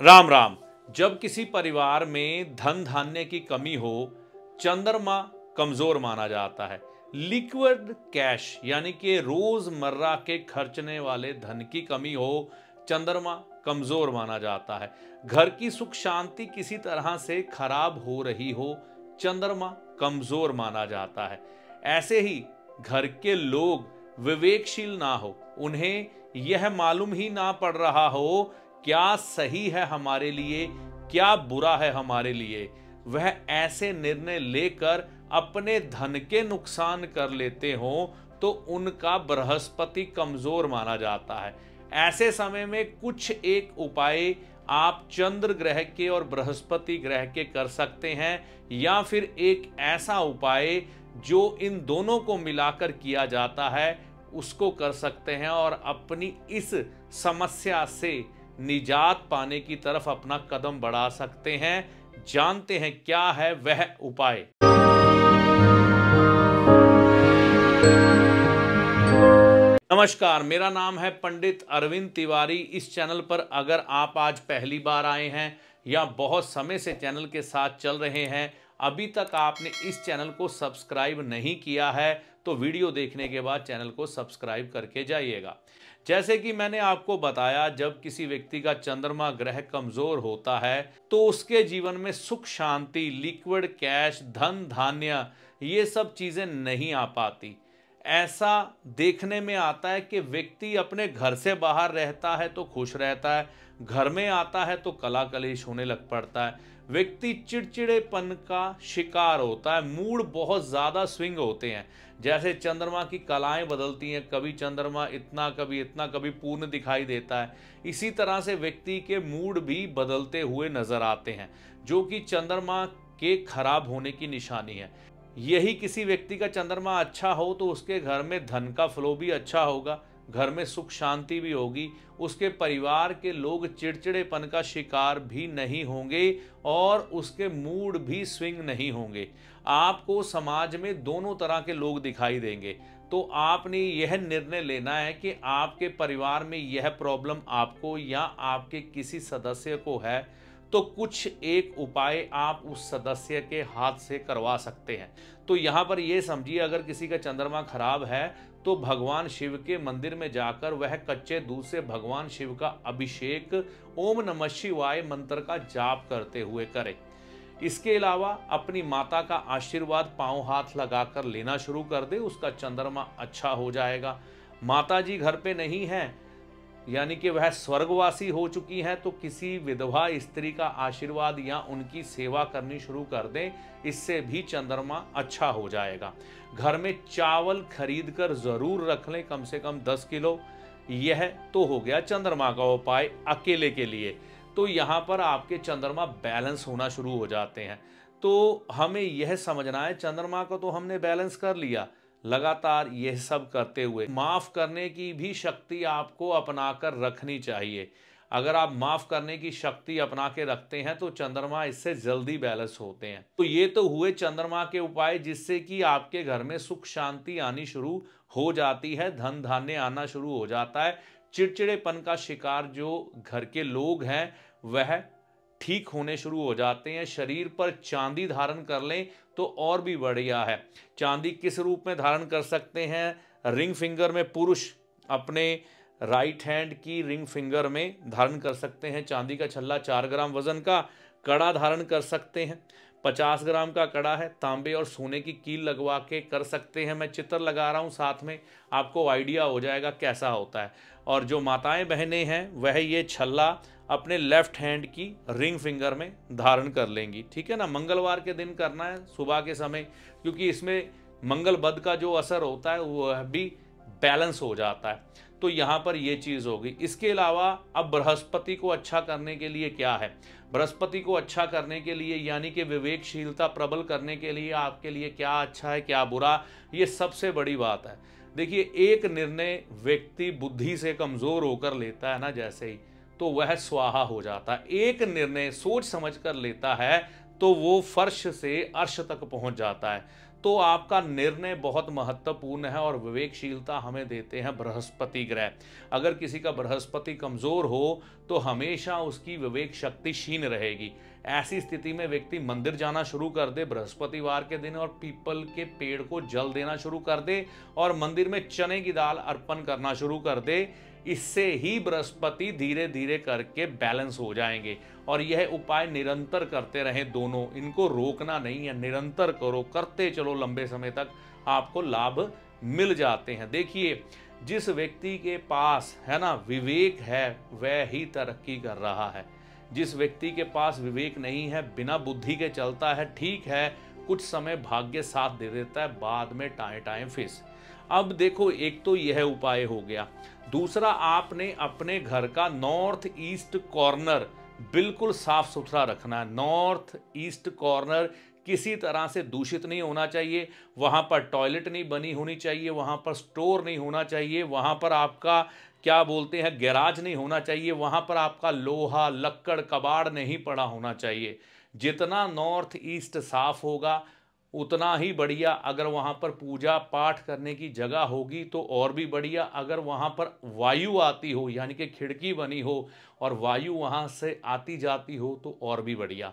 राम राम। जब किसी परिवार में धन धान्य की कमी हो, चंद्रमा कमजोर माना जाता है। लिक्विड कैश यानी कि रोजमर्रा के खर्चने वाले धन की कमी हो, चंद्रमा कमजोर माना जाता है। घर की सुख शांति किसी तरह से खराब हो रही हो, चंद्रमा कमजोर माना जाता है। ऐसे ही घर के लोग विवेकशील ना हो, उन्हें यह मालूम ही ना पड़ रहा हो क्या सही है हमारे लिए, क्या बुरा है हमारे लिए, वह ऐसे निर्णय लेकर अपने धन के नुकसान कर लेते हो तो उनका बृहस्पति कमजोर माना जाता है। ऐसे समय में कुछ एक उपाय आप चंद्र ग्रह के और बृहस्पति ग्रह के कर सकते हैं, या फिर एक ऐसा उपाय जो इन दोनों को मिलाकर किया जाता है उसको कर सकते हैं और अपनी इस समस्या से निजात पाने की तरफ अपना कदम बढ़ा सकते हैं। जानते हैं क्या है वह उपाय। नमस्कार, मेरा नाम है पंडित अरविंद तिवारी। इस चैनल पर अगर आप आज पहली बार आए हैं या बहुत समय से चैनल के साथ चल रहे हैं, अभी तक आपने इस चैनल को सब्सक्राइब नहीं किया है तो वीडियो देखने के बाद चैनल को सब्सक्राइब करके जाइएगा। जैसे कि मैंने आपको बताया, जब किसी व्यक्ति का चंद्रमा ग्रह कमजोर होता है तो उसके जीवन में सुख शांति, लिक्विड कैश, धन धान्य, ये सब चीजें नहीं आ पाती। ऐसा देखने में आता है कि व्यक्ति अपने घर से बाहर रहता है तो खुश रहता है, घर में आता है तो कला कलेश होने लग पड़ता है, व्यक्ति चिड़चिड़ेपन का शिकार होता है, मूड बहुत ज्यादा स्विंग होते हैं। जैसे चंद्रमा की कलाएं बदलती हैं, कभी चंद्रमा इतना, कभी इतना, कभी पूर्ण दिखाई देता है। इसी तरह से व्यक्ति के मूड भी बदलते हुए नजर आते हैं, जो कि चंद्रमा के खराब होने की निशानी है। यही किसी व्यक्ति का चंद्रमा अच्छा हो तो उसके घर में धन का फ्लो भी अच्छा होगा, घर में सुख शांति भी होगी, उसके परिवार के लोग चिड़चिड़ेपन का शिकार भी नहीं होंगे और उसके मूड भी स्विंग नहीं होंगे। आपको समाज में दोनों तरह के लोग दिखाई देंगे। तो आपने यह निर्णय लेना है कि आपके परिवार में यह प्रॉब्लम आपको या आपके किसी सदस्य को है, तो कुछ एक उपाय आप उस सदस्य के हाथ से करवा सकते हैं। तो यहाँ पर यह समझिए, अगर किसी का चंद्रमा खराब है तो भगवान शिव के मंदिर में जाकर वह कच्चे दूध से भगवान शिव का अभिषेक ओम नमः शिवाय मंत्र का जाप करते हुए करें। इसके अलावा अपनी माता का आशीर्वाद पांव हाथ लगाकर लेना शुरू कर दे, उसका चंद्रमा अच्छा हो जाएगा। माता जी घर पे नहीं है, यानी कि वह स्वर्गवासी हो चुकी हैं, तो किसी विधवा स्त्री का आशीर्वाद या उनकी सेवा करनी शुरू कर दें, इससे भी चंद्रमा अच्छा हो जाएगा। घर में चावल खरीद कर जरूर रख लें, कम से कम 10 किलो। यह तो हो गया चंद्रमा का उपाय अकेले के लिए। तो यहाँ पर आपके चंद्रमा बैलेंस होना शुरू हो जाते हैं। तो हमें यह समझना है, चंद्रमा को तो हमने बैलेंस कर लिया, लगातार यह सब करते हुए माफ करने की भी शक्ति आपको अपनाकर रखनी चाहिए। अगर आप माफ करने की शक्ति अपना के रखते हैं तो चंद्रमा इससे जल्दी बैलेंस होते हैं। तो ये तो हुए चंद्रमा के उपाय जिससे कि आपके घर में सुख शांति आनी शुरू हो जाती है, धन धान्य आना शुरू हो जाता है। चिड़चिड़ेपन का शिकार जो घर के लोग हैं वह ठीक होने शुरू हो जाते हैं। शरीर पर चांदी धारण कर लें तो और भी बढ़िया है। चांदी किस रूप में धारण कर सकते हैं? रिंग फिंगर में पुरुष अपने राइट हैंड की रिंग फिंगर में धारण कर सकते हैं चांदी का छल्ला 4 ग्राम वजन का। कड़ा धारण कर सकते हैं, 50 ग्राम का कड़ा है, तांबे और सोने की कील लगवा के कर सकते हैं। मैं चित्र लगा रहा हूँ साथ में, आपको आइडिया हो जाएगा कैसा होता है। और जो माताएं बहनें हैं वह ये छल्ला अपने लेफ्ट हैंड की रिंग फिंगर में धारण कर लेंगी, ठीक है ना। मंगलवार के दिन करना है सुबह के समय, क्योंकि इसमें मंगल बुध का जो असर होता है वह भी बैलेंस हो जाता है। तो यहाँ पर ये चीज होगी। इसके अलावा अब बृहस्पति को अच्छा करने के लिए क्या है? बृहस्पति को अच्छा करने के लिए यानी कि विवेकशीलता प्रबल करने के लिए आपके लिए क्या अच्छा है क्या बुरा, ये सबसे बड़ी बात है। देखिए, एक निर्णय व्यक्ति बुद्धि से कमजोर होकर लेता है ना, जैसे ही, तो वह स्वाहा हो जाता है। एक निर्णय सोच समझ कर लेता है तो वो फर्श से अर्श तक पहुंच जाता है। तो आपका निर्णय बहुत महत्वपूर्ण है और विवेकशीलता हमें देते हैं बृहस्पति ग्रह। अगर किसी का बृहस्पति कमजोर हो तो हमेशा उसकी विवेक शक्ति क्षीण रहेगी। ऐसी स्थिति में व्यक्ति मंदिर जाना शुरू कर दे बृहस्पतिवार के दिन और पीपल के पेड़ को जल देना शुरू कर दे और मंदिर में चने की दाल अर्पण करना शुरू कर दे। इससे ही बृहस्पति धीरे धीरे करके बैलेंस हो जाएंगे। और यह उपाय निरंतर करते रहें दोनों, इनको रोकना नहीं है, निरंतर करो, करते चलो, लंबे समय तक आपको लाभ मिल जाते हैं। देखिए, जिस व्यक्ति के पास है ना विवेक है वह ही तरक्की कर रहा है। जिस व्यक्ति के पास विवेक नहीं है, बिना बुद्धि के चलता है, ठीक है कुछ समय भाग्य साथ दे देता है, बाद में टाएं फिस। अब देखो, एक तो यह उपाय हो गया। दूसरा, आपने अपने घर का नॉर्थ ईस्ट कॉर्नर बिल्कुल साफ सुथरा रखना है। नॉर्थ ईस्ट कॉर्नर किसी तरह से दूषित नहीं होना चाहिए। वहां पर टॉयलेट नहीं बनी होनी चाहिए, वहां पर स्टोर नहीं होना चाहिए, वहां पर आपका क्या बोलते हैं गैराज नहीं होना चाहिए, वहां पर आपका लोहा लक्कड़ कबाड़ नहीं पड़ा होना चाहिए। जितना नॉर्थ ईस्ट साफ होगा उतना ही बढ़िया। अगर वहां पर पूजा पाठ करने की जगह होगी तो और भी बढ़िया। अगर वहां पर वायु आती हो, यानी कि खिड़की बनी हो और वायु वहां से आती जाती हो तो और भी बढ़िया।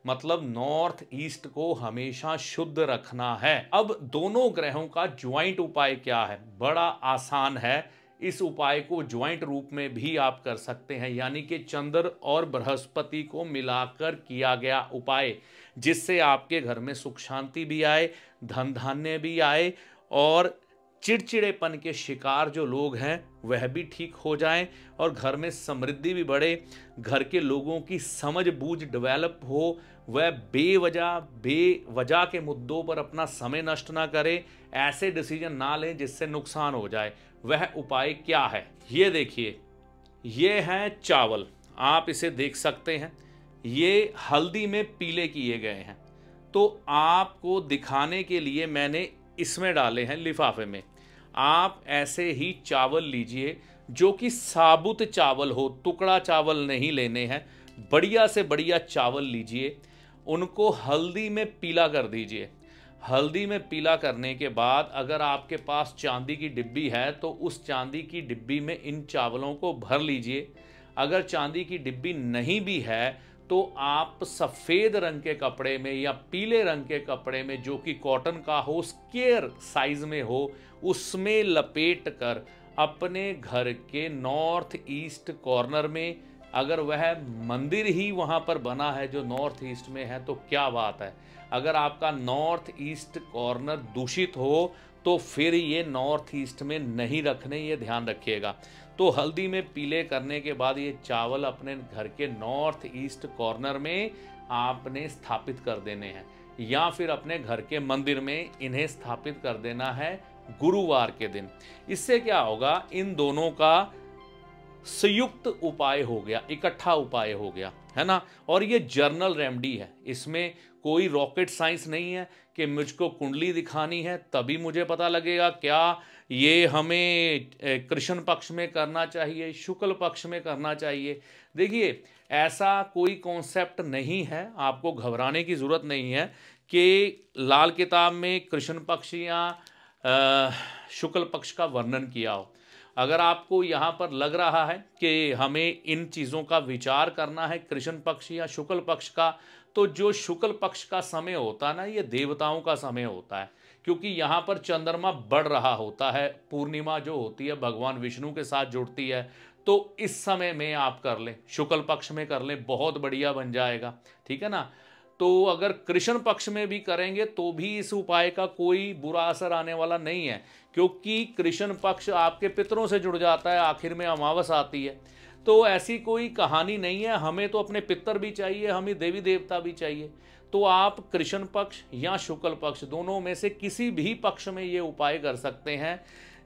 मतलब नॉर्थ ईस्ट को हमेशा शुद्ध रखना है। अब दोनों ग्रहों का ज्वाइंट उपाय क्या है? बड़ा आसान है। इस उपाय को ज्वाइंट रूप में भी आप कर सकते हैं, यानी कि चंद्र और बृहस्पति को मिलाकर किया गया उपाय, जिससे आपके घर में सुख शांति भी आए, धन धान्य भी आए और चिड़चिड़ेपन के शिकार जो लोग हैं वह भी ठीक हो जाएं और घर में समृद्धि भी बढ़े, घर के लोगों की समझ बूझ डेवलप हो, वह बेवजह के मुद्दों पर अपना समय नष्ट ना करें, ऐसे डिसीजन ना लें जिससे नुकसान हो जाए। वह उपाय क्या है ये देखिए, ये है चावल, आप इसे देख सकते हैं, ये हल्दी में पीले किए गए हैं। तो आपको दिखाने के लिए मैंने इसमें डाले हैं लिफाफे में। आप ऐसे ही चावल लीजिए जो कि साबुत चावल हो, टुकड़ा चावल नहीं लेने हैं, बढ़िया से बढ़िया चावल लीजिए, उनको हल्दी में पीला कर दीजिए। हल्दी में पीला करने के बाद अगर आपके पास चांदी की डिब्बी है तो उस चांदी की डिब्बी में इन चावलों को भर लीजिए। अगर चांदी की डिब्बी नहीं भी है तो आप सफ़ेद रंग के कपड़े में या पीले रंग के कपड़े में जो कि कॉटन का हो, स्क्वायर साइज में हो, उसमें लपेट कर अपने घर के नॉर्थ ईस्ट कॉर्नर में, अगर वह मंदिर ही वहाँ पर बना है जो नॉर्थ ईस्ट में है तो क्या बात है। अगर आपका नॉर्थ ईस्ट कॉर्नर दूषित हो तो फिर ये नॉर्थ ईस्ट में नहीं रखने, ये ध्यान रखिएगा। तो हल्दी में पीले करने के बाद ये चावल अपने घर के नॉर्थ ईस्ट कॉर्नर में आपने स्थापित कर देने हैं, या फिर अपने घर के मंदिर में इन्हें स्थापित कर देना है गुरुवार के दिन। इससे क्या होगा, इन दोनों का संयुक्त उपाय हो गया, इकट्ठा उपाय हो गया, है ना। और ये जर्नल रेमेडी है, इसमें कोई रॉकेट साइंस नहीं है कि मुझको कुंडली दिखानी है तभी मुझे पता लगेगा। क्या ये हमें कृष्ण पक्ष में करना चाहिए, शुक्ल पक्ष में करना चाहिए? देखिए, ऐसा कोई कॉन्सेप्ट नहीं है, आपको घबराने की ज़रूरत नहीं है कि लाल किताब में कृष्ण पक्ष या शुक्ल पक्ष का वर्णन किया हो। अगर आपको यहाँ पर लग रहा है कि हमें इन चीज़ों का विचार करना है, कृष्ण पक्ष या शुक्ल पक्ष का, तो जो शुक्ल पक्ष का समय होता है ना, ये देवताओं का समय होता है, क्योंकि यहाँ पर चंद्रमा बढ़ रहा होता है, पूर्णिमा जो होती है भगवान विष्णु के साथ जुड़ती है। तो इस समय में आप कर लें, शुक्ल पक्ष में कर लें, बहुत बढ़िया बन जाएगा, ठीक है ना। तो अगर कृष्ण पक्ष में भी करेंगे तो भी इस उपाय का कोई बुरा असर आने वाला नहीं है, क्योंकि कृष्ण पक्ष आपके पितरों से जुड़ जाता है, आखिर में अमावस आती है। तो ऐसी कोई कहानी नहीं है, हमें तो अपने पितर भी चाहिए, हमें देवी देवता भी चाहिए। तो आप कृष्ण पक्ष या शुक्ल पक्ष दोनों में से किसी भी पक्ष में ये उपाय कर सकते हैं,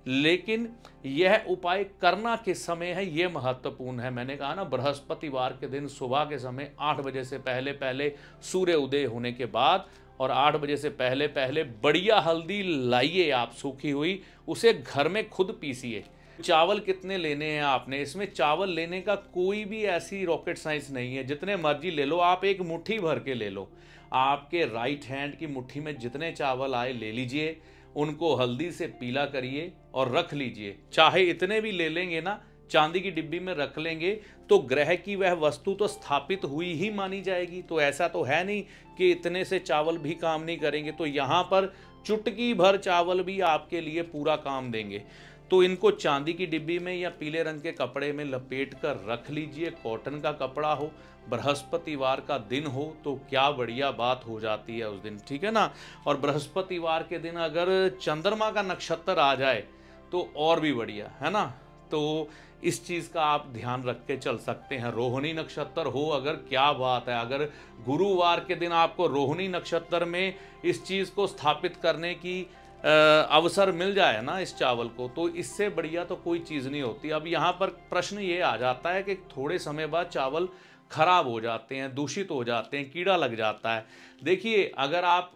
लेकिन यह उपाय करना किस समय है ये महत्वपूर्ण है। मैंने कहा ना, बृहस्पतिवार के दिन सुबह के समय 8 बजे से पहले पहले, सूर्य उदय होने के बाद, और 8 बजे से पहले पहले बढ़िया हल्दी लाइए आप सूखी हुई, उसे घर में खुद पीसिए। चावल कितने लेने हैं आपने, इसमें चावल लेने का कोई भी ऐसी रॉकेट साइंस नहीं है। जितने मर्जी ले लो आप, एक मुट्ठी भर के ले लो। आपके राइट हैंड की मुट्ठी में जितने चावल आए ले लीजिए, उनको हल्दी से पीला करिए और रख लीजिए। चाहे इतने भी ले लेंगे ना, चांदी की डिब्बी में रख लेंगे तो ग्रह की वह वस्तु तो स्थापित हुई ही मानी जाएगी। तो ऐसा तो है नहीं कि इतने से चावल भी काम नहीं करेंगे। तो यहाँ पर चुटकी भर चावल भी आपके लिए पूरा काम देंगे। तो इनको चांदी की डिब्बी में या पीले रंग के कपड़े में लपेट कर रख लीजिए। कॉटन का कपड़ा हो, बृहस्पतिवार का दिन हो तो क्या बढ़िया बात हो जाती है उस दिन, ठीक है ना। और बृहस्पतिवार के दिन अगर चंद्रमा का नक्षत्र आ जाए तो और भी बढ़िया, है ना। तो इस चीज़ का आप ध्यान रख के चल सकते हैं। रोहिणी नक्षत्र हो अगर, क्या बात है। अगर गुरुवार के दिन आपको रोहिणी नक्षत्र में इस चीज़ को स्थापित करने की अवसर मिल जाए ना इस चावल को, तो इससे बढ़िया तो कोई चीज़ नहीं होती। अब यहाँ पर प्रश्न ये आ जाता है कि थोड़े समय बाद चावल खराब हो जाते हैं, दूषित हो जाते हैं, कीड़ा लग जाता है। देखिए, अगर आप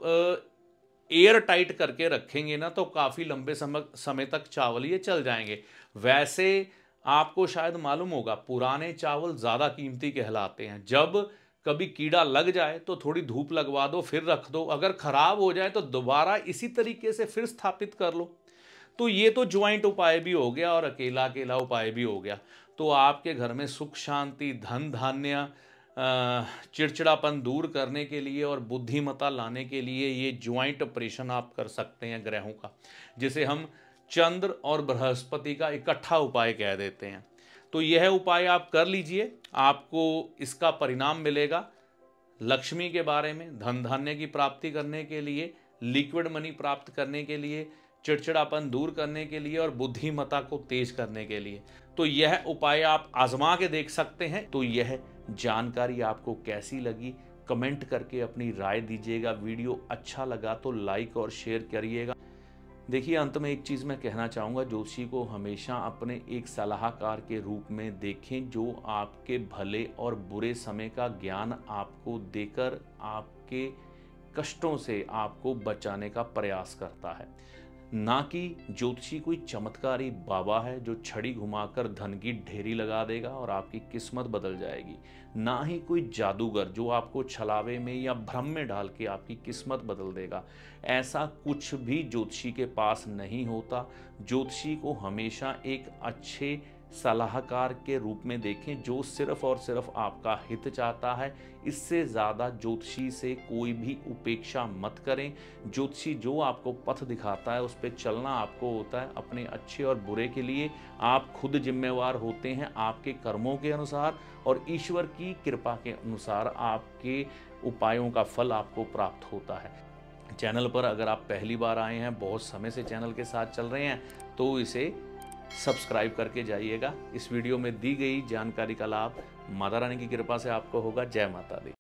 एयर टाइट करके रखेंगे ना तो काफ़ी लंबे समय तक चावल ये चल जाएंगे। वैसे आपको शायद मालूम होगा, पुराने चावल ज़्यादा कीमती कहलाते हैं। जब कभी कीड़ा लग जाए तो थोड़ी धूप लगवा दो, फिर रख दो। अगर खराब हो जाए तो दोबारा इसी तरीके से फिर स्थापित कर लो। तो ये तो ज्वाइंट उपाय भी हो गया और अकेला अकेला उपाय भी हो गया। तो आपके घर में सुख शांति, धन धान्य, चिड़चिड़ापन दूर करने के लिए और बुद्धिमत्ता लाने के लिए ये ज्वाइंट ऑपरेशन आप कर सकते हैं ग्रहों का, जिसे हम चंद्र और बृहस्पति का इकट्ठा उपाय कह देते हैं। तो यह उपाय आप कर लीजिए, आपको इसका परिणाम मिलेगा। लक्ष्मी के बारे में, धन धान्य की प्राप्ति करने के लिए, लिक्विड मनी प्राप्त करने के लिए, चिड़चिड़ापन दूर करने के लिए और बुद्धिमत्ता को तेज करने के लिए। तो यह उपाय आप आजमा के देख सकते हैं। तो यह जानकारी आपको कैसी लगी, कमेंट करके अपनी राय दीजिएगा। वीडियो अच्छा लगा तो लाइक और शेयर करिएगा। देखिए, अंत में एक चीज़ मैं कहना चाहूँगा, ज्योतिषी को हमेशा अपने एक सलाहकार के रूप में देखें, जो आपके भले और बुरे समय का ज्ञान आपको देकर आपके कष्टों से आपको बचाने का प्रयास करता है। ना कि ज्योतिषी कोई चमत्कारी बाबा है जो छड़ी घुमाकर धन की ढेरी लगा देगा और आपकी किस्मत बदल जाएगी। ना ही कोई जादूगर जो आपको छलावे में या भ्रम में डाल के आपकी किस्मत बदल देगा। ऐसा कुछ भी ज्योतिषी के पास नहीं होता। ज्योतिषी को हमेशा एक अच्छे सलाहकार के रूप में देखें जो सिर्फ और सिर्फ आपका हित चाहता है। इससे ज़्यादा ज्योतिषी से कोई भी उपेक्षा मत करें। ज्योतिषी जो आपको पथ दिखाता है उस पर चलना आपको होता है, अपने अच्छे और बुरे के लिए आप खुद जिम्मेवार होते हैं। आपके कर्मों के अनुसार और ईश्वर की कृपा के अनुसार आपके उपायों का फल आपको प्राप्त होता है। चैनल पर अगर आप पहली बार आए हैं, बहुत समय से चैनल के साथ चल रहे हैं, तो इसे सब्सक्राइब करके जाइएगा। इस वीडियो में दी गई जानकारी का लाभ माता रानी की कृपा से आपको होगा। जय माता दी।